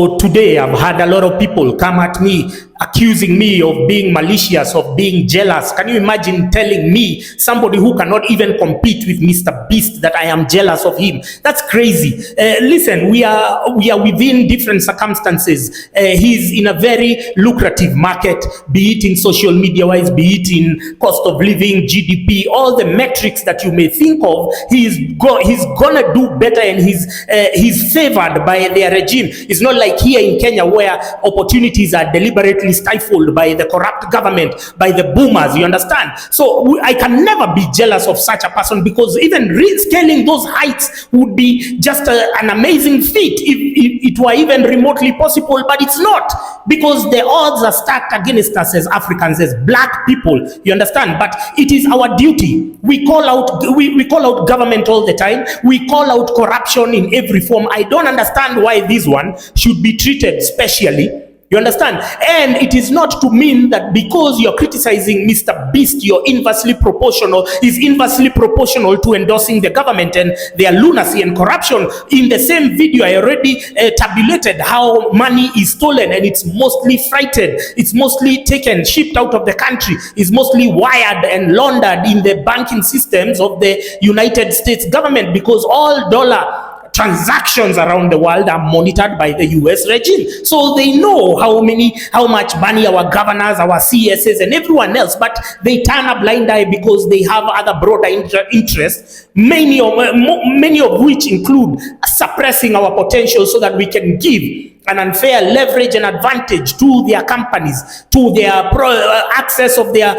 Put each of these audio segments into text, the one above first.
Today, I've had a lot of people come at me accusing me of being malicious, of being jealous. Can you imagine telling me, somebody who cannot even compete with Mr. Beast, that I am jealous of him? That's crazy. Listen, we are within different circumstances. He's in a very lucrative market, be it in social media-wise, be it in cost of living, GDP, all the metrics that you may think of. He's gonna do better, and he's favored by their regime. It's not like here in Kenya where opportunities are deliberately stifled by the corrupt government, by the boomers, you understand? So I can never be jealous of such a person, because even scaling those heights would be just an amazing feat if it were even remotely possible, but it's not, because the odds are stacked against us as Africans, as black people, you understand? But it is our duty. We call out government all the time. We call out corruption in every form. I don't understand why this one should be treated specially. You understand? And it is not to mean that because you're criticizing Mr. Beast, is inversely proportional to endorsing the government and their lunacy and corruption. In the same video, I already tabulated how money is stolen, and it's mostly freighted. It's mostly shipped out of the country. It's mostly wired and laundered in the banking systems of the United States government, because all dollar transactions around the world are monitored by the US regime. So they know how much money our governors, our CSs, and everyone else, but they turn a blind eye because they have other broader interests, many of which include suppressing our potential so that we can give an unfair leverage and advantage to their companies, to their access of their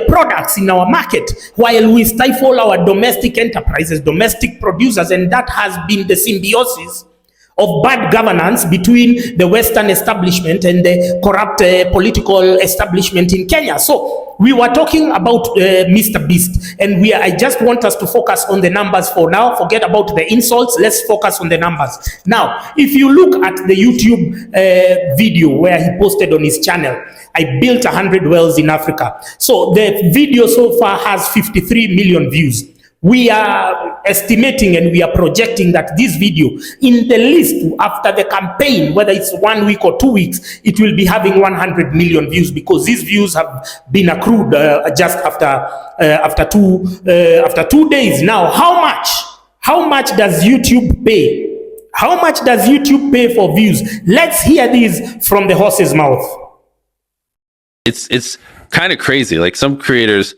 products in our market, while we stifle our domestic enterprises, domestic producers. And that has been the symbiosis of bad governance between the Western establishment and the corrupt political establishment in Kenya. So we were talking about Mr. Beast, and I just want us to focus on the numbers for now. Forget about the insults. Let's focus on the numbers. Now, if you look at the YouTube video where he posted on his channel, I built 100 wells in Africa. So the video so far has 53 million views. We are estimating and we are projecting that this video, in the list after the campaign, whether it's 1 week or 2 weeks, it will be having 100 million views, because these views have been accrued just after 2 days. Now, how much does YouTube pay? How much does YouTube pay for views? Let's hear this from the horse's mouth. It's kind of crazy. Like, some creators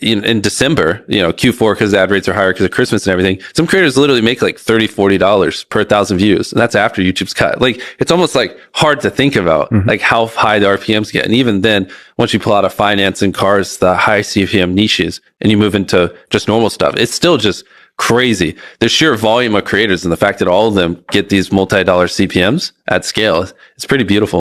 in December, Q4, because the ad rates are higher because of Christmas and everything, some creators literally make like $30-$40 per 1,000 views, and that's after YouTube's cut. Like, it's almost like hard to think about like how high the RPMs get. And even then, once you pull out of finance and cars, the high CPM niches, and you move into just normal stuff, it's still just crazy. The sheer volume of creators and the fact that all of them get these multi-dollar CPMs at scale, it's pretty beautiful.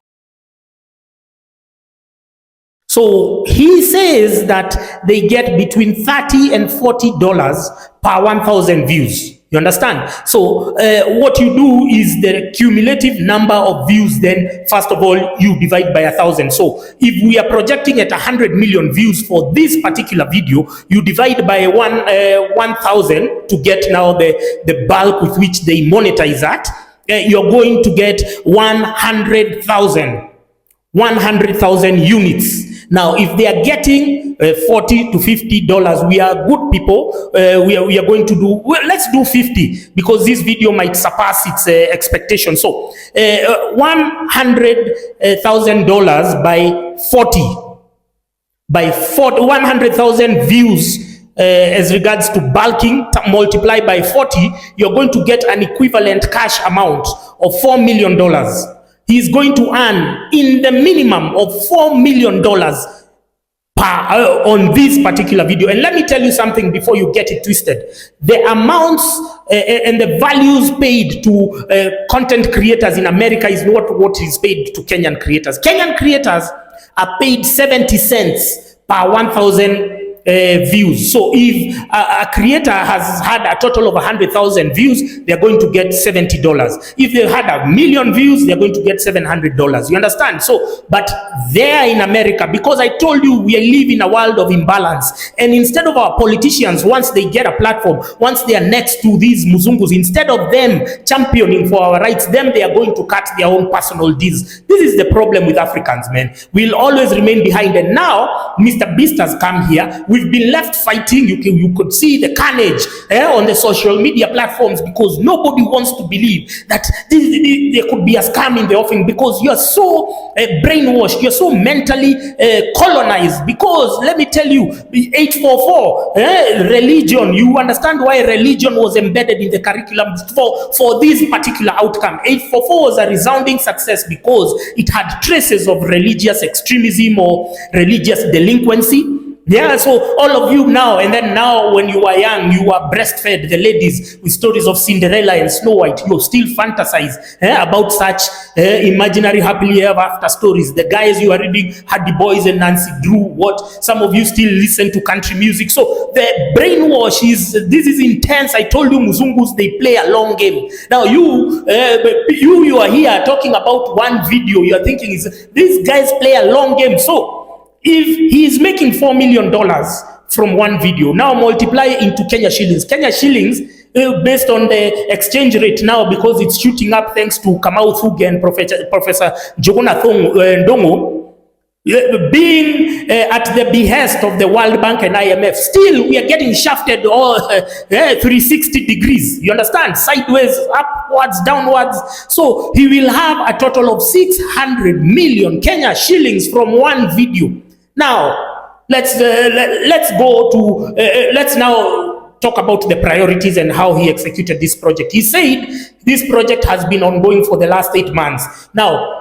So he says that they get between $30 and $40 per 1,000 views. You understand? So what you do is the cumulative number of views. Then, first of all, you divide by 1,000. So if we are projecting at 100 million views for this particular video, you divide by 1,000 to get now the bulk with which they monetize that. You're going to get 100,000 units. Now, if they are getting $40 to $50, we are good people. We are going to do, well, let's do 50, because this video might surpass its expectation. So $100,000 by 100,000 views as regards to bulking, multiply by 40, you're going to get an equivalent cash amount of $4 million. He's going to earn in the minimum of $4 million on this particular video. And let me tell you something before you get it twisted. The amounts and the values paid to content creators in America is not what is paid to Kenyan creators. Kenyan creators are paid 70 cents per 1,000 views. So if a creator has had a total of 100,000 views, they're going to get $70. If they had 1 million views, they're going to get $700. You understand? So, but there in America, because I told you we live in a world of imbalance, and instead of our politicians, once they get a platform, once they are next to these Muzungus, instead of them championing for our rights, they are going to cut their own personal deals. This is the problem with Africans, man. We'll always remain behind. And now, Mr. Beast has come here. We've been left fighting. You could see the carnage on the social media platforms because nobody wants to believe that there could be a scam in the offing because you're so brainwashed. You're so mentally colonized. Because let me tell you, 844, religion, you understand why religion was embedded in the curriculum for this particular outcome. 844 was a resounding success because it had traces of religious extremism or religious delinquency. Yeah, so all of you now, and then now when you are young, you are breastfed, the ladies with stories of Cinderella and Snow White, you still fantasize about such imaginary happily ever after stories. The guys you are reading Hardy Boys and Nancy Drew, what some of you still listen to country music. So the brainwash this is intense. I told you Muzungus, they play a long game. Now you are here talking about one video, you are thinking these guys play a long game. So if he is making $4 million from one video, now multiply into Kenya shillings. Kenya shillings, based on the exchange rate now, because it's shooting up thanks to Kamau Thuge and Professor Jogona Ndongo, being at the behest of the World Bank and IMF, still we are getting shafted all 360 degrees. You understand? Sideways, upwards, downwards. So he will have a total of 600 million Kenya shillings from one video. Now, let's go to, let's now talk about the priorities and how he executed this project. He said this project has been ongoing for the last 8 months. Now,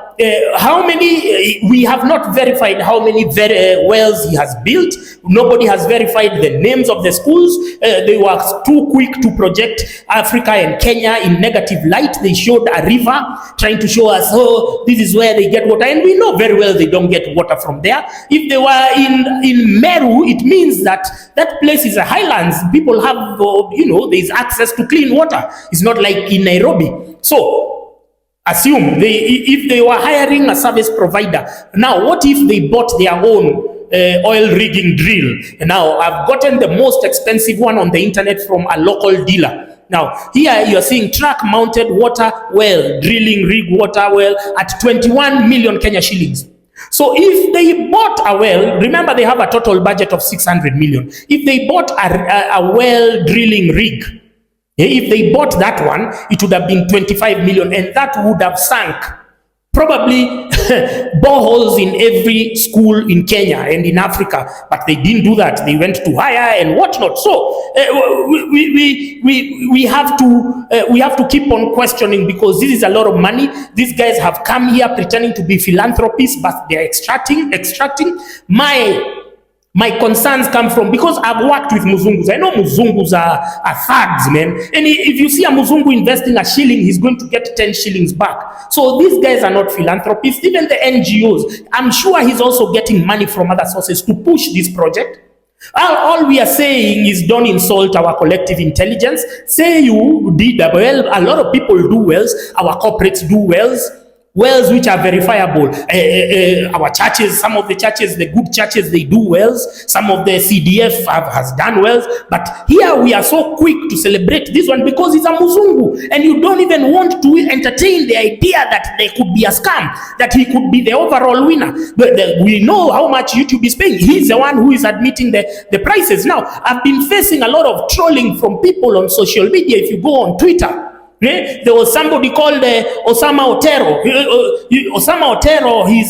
how many, we have not verified how many wells he has built. Nobody has verified the names of the schools. They were too quick to project Africa and Kenya in negative light. They showed a river trying to show us, oh, this is where they get water. And we know very well they don't get water from there. If they were in Meru, it means that that place is a highlands. People have, there's access to clean water. It's not like in Nairobi. So, assume if they were hiring a service provider. Now, what if they bought their own oil rigging drill? Now, I've gotten the most expensive one on the internet from a local dealer. Now, here you're seeing track-mounted water well, drilling rig water well at 21 million Kenya shillings. So if they bought a well, remember they have a total budget of 600 million. If they bought a well drilling rig, if they bought that one, it would have been 25 million, and that would have sunk probably boreholes in every school in Kenya and in Africa. But they didn't do that. They went to hire and whatnot. So we have to keep on questioning, because this is a lot of money. These guys have come here pretending to be philanthropists, but they're extracting. My concerns come from, because I've worked with Muzungus. I know Muzungus are thugs, man. And if you see a Muzungu investing a shilling, he's going to get 10 shillings back. So these guys are not philanthropists. Even the NGOs, I'm sure he's also getting money from other sources to push this project. All we are saying is don't insult our collective intelligence. Say you did well. A lot of people do wells. Our corporates do wells which are verifiable. Our churches, some of the churches, the good churches, they do wells. Some of the CDF has done wells. But here we are so quick to celebrate this one because it's a Muzungu. And you don't even want to entertain the idea that there could be a scam, that he could be the overall winner. But we know how much YouTube is paying. He's the one who is admitting the prices. Now, I've been facing a lot of trolling from people on social media. If you go on Twitter, there was somebody called Osama Otero. Osama Otero, he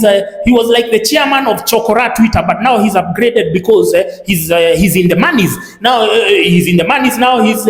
was like the chairman of Chokora Twitter, but now he's upgraded because he's in the monies. Now he's in the monies. Now he's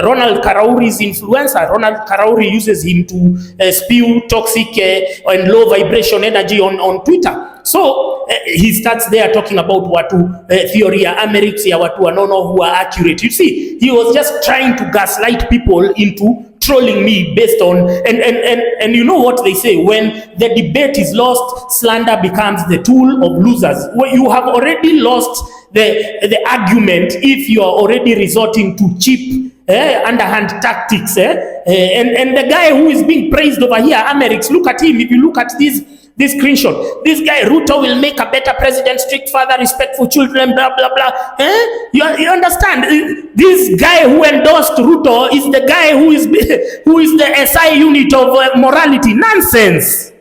Ronald Karauri's influencer. Ronald Karauri uses him to spew toxic and low vibration energy on Twitter. So he starts there talking about watu theory ya Americs ya watu wanono who are accurate. You see, he was just trying to gaslight people into trolling me based on and you know what they say, when the debate is lost, slander becomes the tool of losers. Well, you have already lost the argument if you are already resorting to cheap underhand tactics. And the guy who is being praised over here, Amerix, look at him. If you look at this screenshot, this guy, Ruto will make a better president, strict father, respect for children, blah, blah, blah. You understand? This guy who endorsed Ruto is the guy who is the SI unit of morality. Nonsense.